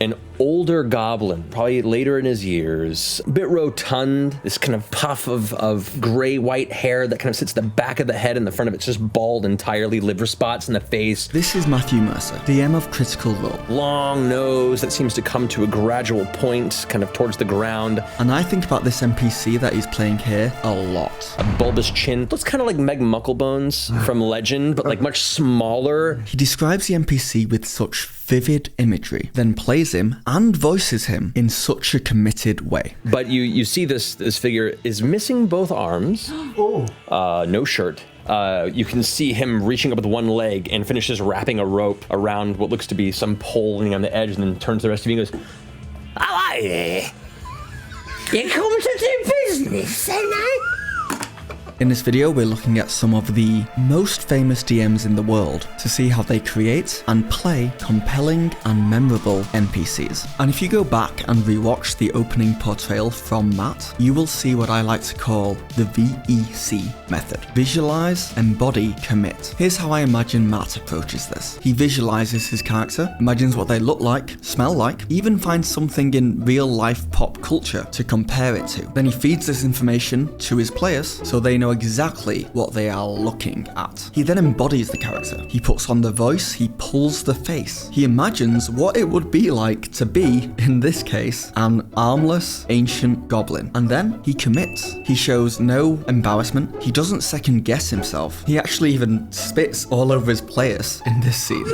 an older goblin, probably later in his years, a bit rotund, this kind of puff of gray-white hair that kind of sits at the back of the head and the front of it's just bald entirely, liver spots in the face. This is Matthew Mercer, DM of Critical Role. Long nose that seems to come to a gradual point, kind of towards the ground. And I think about this NPC that he's playing here a lot. A bulbous chin. Looks kind of like Meg Mucklebones from Legend, but like much smaller. He describes the NPC with such vivid imagery, then plays him and voices him in such a committed way. But you see this figure is missing both arms, no shirt. You can see him reaching up with one leg and finishes wrapping a rope around what looks to be some pole leaning on the edge, and then turns to the rest of you and goes, "Hi there. You come to do business, ain't I?" In this video, we're looking at some of the most famous DMs in the world to see how they create and play compelling and memorable NPCs. And if you go back and rewatch the opening portrayal from Matt, you will see what I like to call the VEC method. Visualize, embody, commit. Here's how I imagine Matt approaches this. He visualizes his character, imagines what they look like, smell like, even finds something in real life pop culture to compare it to. Then he feeds this information to his players so they know exactly what they are looking at. He then embodies the character. He puts on the voice, he pulls the face. He imagines what it would be like to be, in this case, an armless ancient goblin. And then he commits. He shows no embarrassment. He doesn't second guess himself. He actually even spits all over his players in this scene.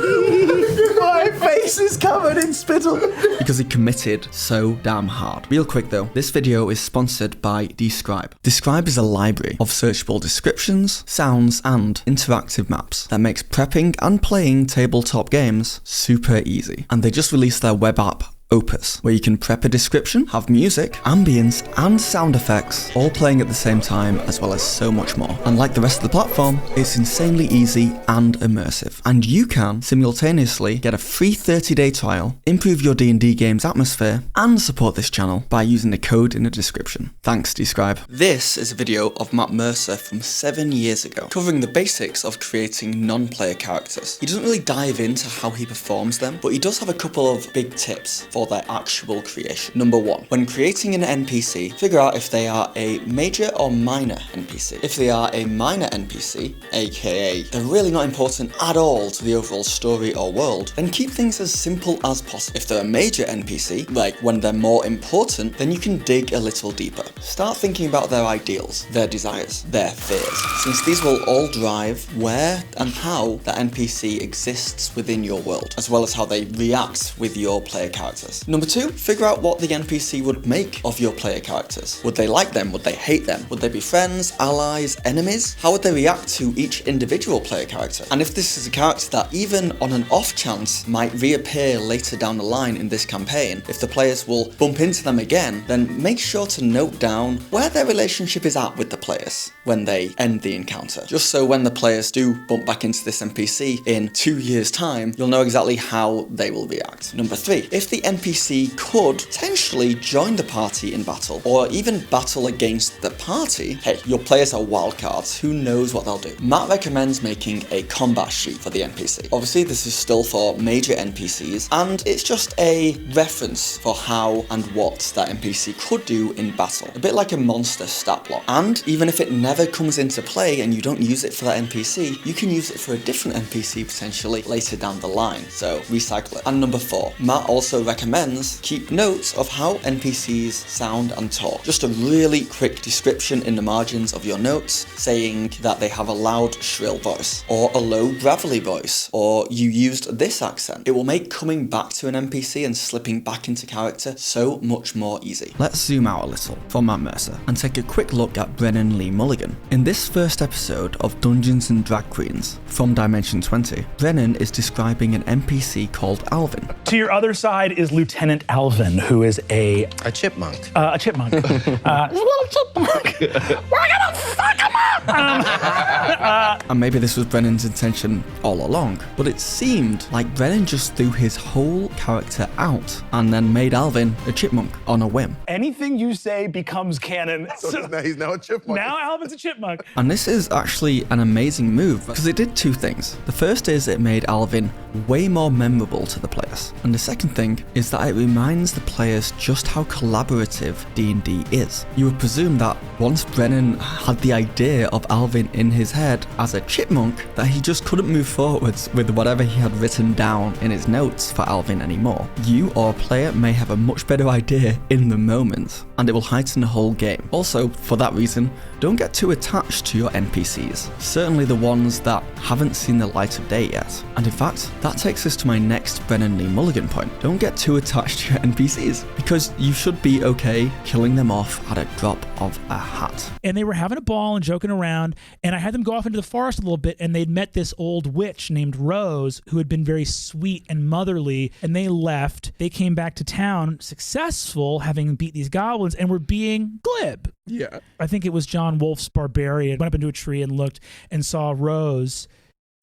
My face is covered in spittle. Because he committed so damn hard. Real quick though, this video is sponsored by Describe. Describe is a library of searchable descriptions, sounds, and interactive maps that makes prepping and playing tabletop games super easy. And they just released their web app Opus, where you can prep a description, have music, ambience, and sound effects all playing at the same time, as well as so much more. And like the rest of the platform, it's insanely easy and immersive. And you can simultaneously get a free 30-day trial, improve your D&D game's atmosphere, and support this channel by using the code in the description. Thanks, Describe. This is a video of Matt Mercer from 7 years ago, covering the basics of creating non-player characters. He doesn't really dive into how he performs them, but he does have a couple of big tips for their actual creation. Number 1, when creating an NPC, figure out if they are a major or minor NPC. If they are a minor NPC, aka they're really not important at all to the overall story or world, then keep things as simple as possible. If they're a major NPC, like when they're more important, then you can dig a little deeper. Start thinking about their ideals, their desires, their fears, since these will all drive where and how the NPC exists within your world, as well as how they react with your player characters. Number 2, figure out what the NPC would make of your player characters. Would they like them? Would they hate them? Would they be friends, allies, enemies? How would they react to each individual player character? And if this is a character that even on an off chance might reappear later down the line in this campaign, if the players will bump into them again, then make sure to note down where their relationship is at with the players when they end the encounter. Just so when the players do bump back into this NPC in 2 years' time, you'll know exactly how they will react. Number 3, if the NPC could potentially join the party in battle, or even battle against the party, hey, your players are wildcards, who knows what they'll do. Matt recommends making a combat sheet for the NPC. Obviously, this is still for major NPCs, and it's just a reference for how and what that NPC could do in battle. A bit like a monster stat block. And even if it never comes into play and you don't use it for that NPC, you can use it for a different NPC potentially later down the line, so recycle it. And number 4, Matt also recommends keep notes of how NPCs sound and talk. Just a really quick description in the margins of your notes saying that they have a loud, shrill voice, or a low, gravelly voice, or you used this accent. It will make coming back to an NPC and slipping back into character so much more easy. Let's zoom out a little from Matt Mercer and take a quick look at Brennan Lee Mulligan. In this first episode of Dungeons and Drag Queens from Dimension 20, Brennan is describing an NPC called Alvin. To your other side is Lieutenant Alvin, who is a chipmunk. A chipmunk. He's a little chipmunk. We're gonna fuck him up! And maybe this was Brennan's intention all along, but it seemed like Brennan just threw his whole character out and then made Alvin a chipmunk on a whim. Anything you say becomes canon. So he's now a chipmunk. Now Alvin's a chipmunk. And this is actually an amazing move because it did two things. The first is it made Alvin way more memorable to the players. And the second thing is that it reminds the players just how collaborative D&D is. You would presume that once Brennan had the idea of Alvin in his head as a chipmunk, that he just couldn't move forwards with whatever he had written down in his notes for Alvin anymore. You or a player may have a much better idea in the moment, and it will heighten the whole game. Also, for that reason, don't get too attached to your NPCs, certainly the ones that haven't seen the light of day yet. And in fact, that takes us to my next Brennan Lee Mulligan point. Don't get too attached to your NPCs, because you should be okay killing them off at a drop of a hat. And they were having a ball and joking around, and I had them go off into the forest a little bit, and they'd met this old witch named Rose, who had been very sweet and motherly, and they left. They came back to town successful, having beat these goblins, and were being glib. Yeah. I think it was John Wolfe's barbarian, went up into a tree and looked and saw Rose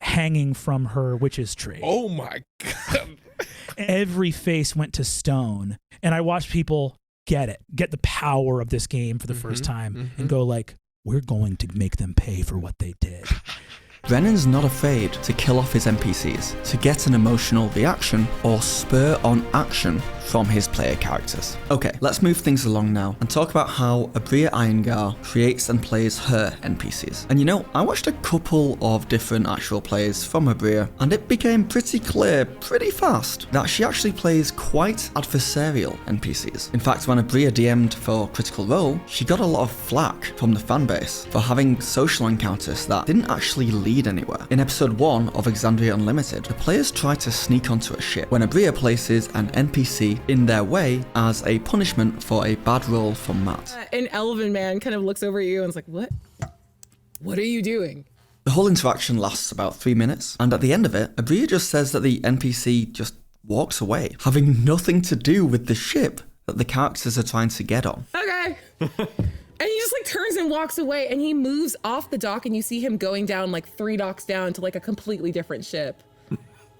hanging from her witch's tree. Oh my God. Every face went to stone, and I watched people get the power of this game for the first time and go like, we're going to make them pay for what they did. Brennan's not afraid to kill off his NPCs to get an emotional reaction or spur on action from his player characters. Okay, let's move things along now and talk about how Abria Iyengar creates and plays her NPCs. And you know, I watched a couple of different actual plays from Abria, and it became pretty clear pretty fast that she actually plays quite adversarial NPCs. In fact, when Abria DM'd for Critical Role, she got a lot of flack from the fanbase for having social encounters that didn't actually lead anywhere. In episode 1 of Exandria Unlimited, the players try to sneak onto a ship when Abria places an NPC in their way as a punishment for a bad roll from Matt. An elven man kind of looks over at you and is like, what are you doing? The whole interaction lasts about 3 minutes, and at the end of it, Abria just says that the NPC just walks away, having nothing to do with the ship that the characters are trying to get on. Okay. And he just like turns and walks away, and he moves off the dock, and you see him going down like 3 docks down to like a completely different ship.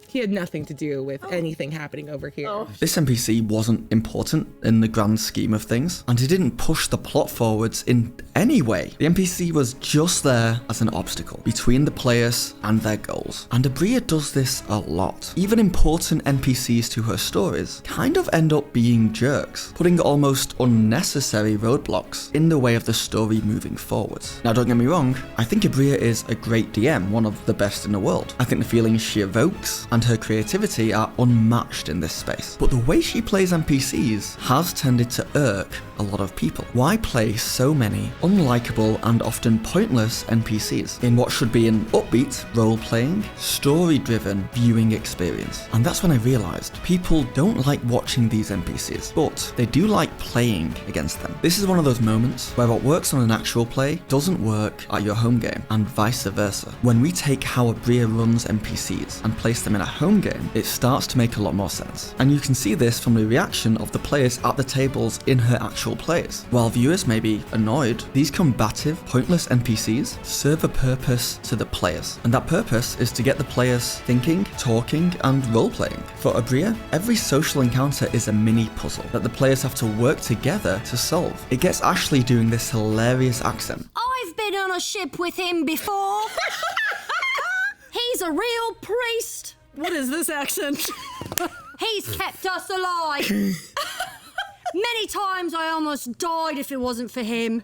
He had nothing to do with anything happening over here. This NPC wasn't important in the grand scheme of things, and he didn't push the plot forwards in any way. The NPC was just there as an obstacle between the players and their goals. And Abria does this a lot. Even important NPCs to her stories kind of end up being jerks, putting almost unnecessary roadblocks in the way of the story moving forwards. Now don't get me wrong, I think Abria is a great DM, one of the best in the world. I think the feelings she evokes and her creativity are unmatched in this space. But the way she plays NPCs has tended to irk a lot of people. Why play so many unlikable and often pointless NPCs in what should be an upbeat, role-playing, story-driven viewing experience? And that's when I realized people don't like watching these NPCs, but they do like playing against them. This is one of those moments where what works on an actual play doesn't work at your home game, and vice versa. When we take how Abria runs NPCs and place them in a home game, it starts to make a lot more sense. And you can see this from the reaction of the players at the tables in her actual plays. While viewers may be annoyed, these combative, pointless NPCs serve a purpose to the players. And that purpose is to get the players thinking, talking, and role-playing. For Abria, every social encounter is a mini puzzle that the players have to work together to solve. It gets Ashley doing this hilarious accent. I've been on a ship with him before. He's a real priest. What is this accent? He's kept us alive. Many times I almost died if it wasn't for him.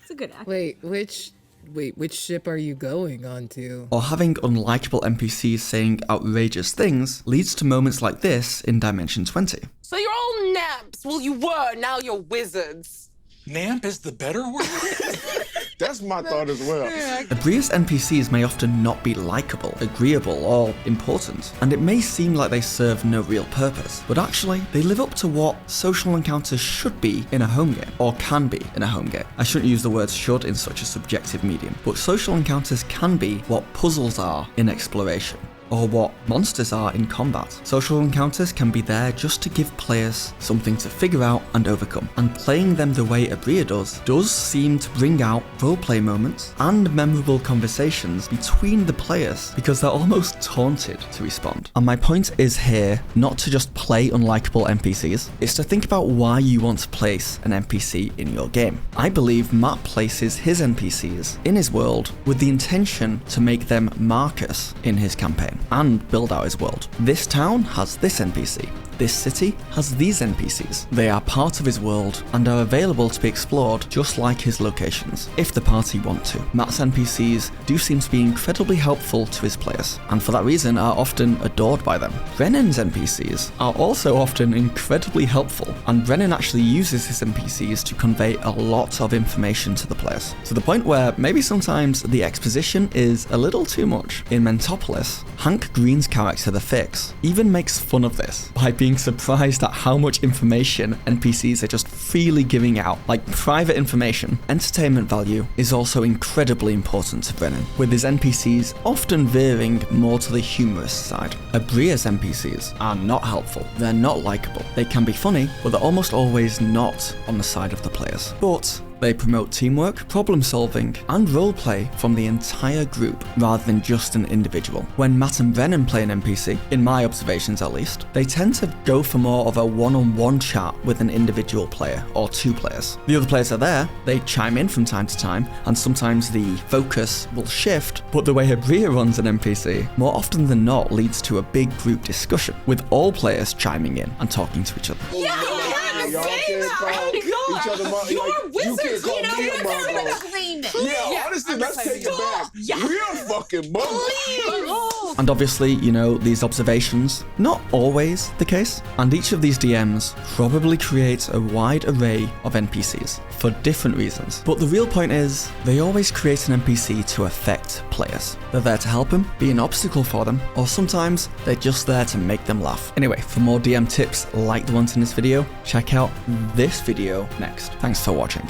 It's a good accent. Which ship are you going onto? Or having unlikable NPCs saying outrageous things leads to moments like this in Dimension 20. So you're all namps. Well, you were. Now you're wizards. Namp is the better word? That's my thought as well. Abria's NPCs may often not be likable, agreeable, or important, and it may seem like they serve no real purpose, but actually, they live up to what social encounters should be in a home game, or can be in a home game. I shouldn't use the word should in such a subjective medium, but social encounters can be what puzzles are in exploration. or what monsters are in combat. Social encounters can be there just to give players something to figure out and overcome, and playing them the way Abria does seem to bring out roleplay moments and memorable conversations between the players because they're almost taunted to respond. And my point is here not to just play unlikable NPCs, it's to think about why you want to place an NPC in your game. I believe Matt places his NPCs in his world with the intention to make them Marcus in his campaign and build out his world. This town has this NPC. This city has these NPCs. They are part of his world and are available to be explored just like his locations, if the party want to. Matt's NPCs do seem to be incredibly helpful to his players, and for that reason are often adored by them. Brennan's NPCs are also often incredibly helpful, and Brennan actually uses his NPCs to convey a lot of information to the players, to the point where maybe sometimes the exposition is a little too much. In Mentopolis, Hank Green's character, The Fix, even makes fun of this by being surprised at how much information NPCs are just freely giving out, like private information. Entertainment value is also incredibly important to Brennan, with his NPCs often veering more to the humorous side. Abria's NPCs are not helpful, they're not likable. They can be funny, but they're almost always not on the side of the players. But they promote teamwork, problem solving, and roleplay from the entire group rather than just an individual. When Matt and Brennan play an NPC, in my observations at least, they tend to go for more of a one-on-one chat with an individual player or two players. The other players are there, they chime in from time to time, and sometimes the focus will shift, but the way Abria runs an NPC more often than not leads to a big group discussion, with all players chiming in and talking to each other. Y'all can't call each other mom. You're wizards. You can't call me a mom. Yeah, honestly, let's take it back. We're fucking moms. And obviously, you know, these observations, not always the case, and each of these DMs probably creates a wide array of NPCs for different reasons. But the real point is, they always create an NPC to affect players. They're there to help them, be an obstacle for them, or sometimes they're just there to make them laugh. Anyway, for more DM tips like the ones in this video, check out this video next. Thanks for watching.